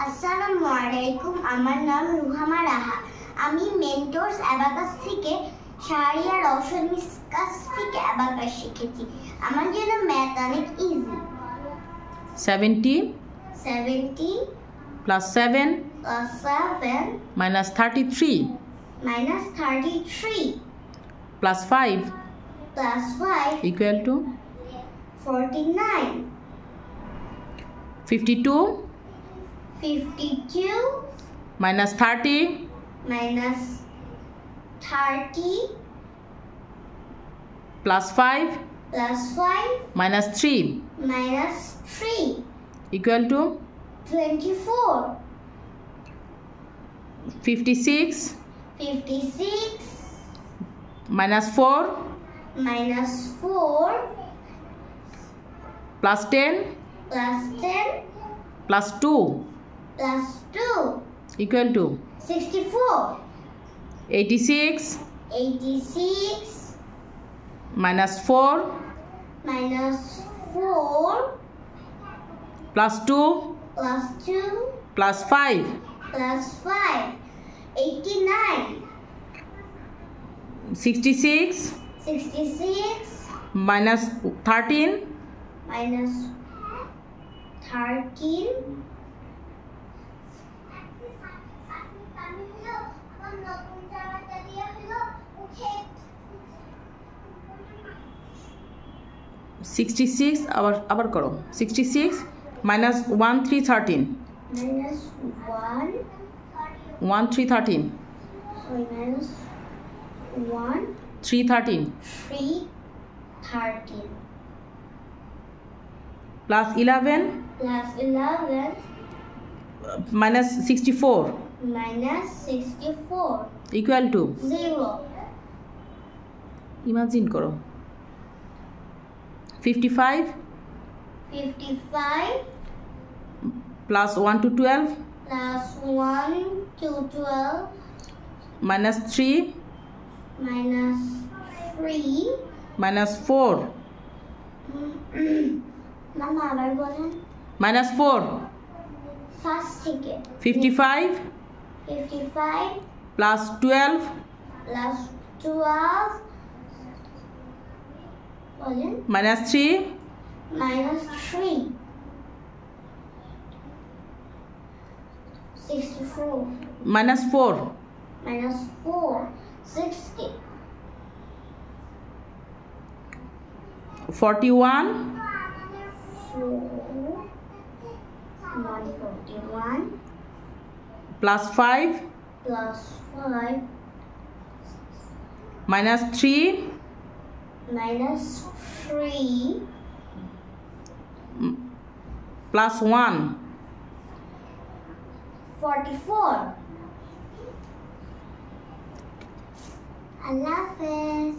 আসসালামু আলাইকুম, আমার নাম রুহামা রাহা। আমি মেন্টরস অ্যাবাকাস থেকে শাহরিয়া রওশন মিস কাছ থেকে অ্যাবাকাস শিখেছি। আমার জন্য ম্যাথ অনেক easy. 70 plus 7 minus 33 plus 5 equal to 49. 52 minus 30 plus 5 minus 3 equal to 24. 56 minus 4 plus 10 plus 2 equal to 64. 86 minus 4 plus 2 plus 5 89. 66 minus 13 66 আবার করো 66 minus 1 3 13 1 3 13 3 13 plus 11 minus 64 equal to 0. imagine করো 55 plus 1 to 12 minus 3 minus 4 মামা আবার বলেন। minus 4 first থেকে 55 plus 12 বলেন minus 3 64 minus 4 60 41 141 plus 5 minus 3 plus 1 44. Allah Hafiz.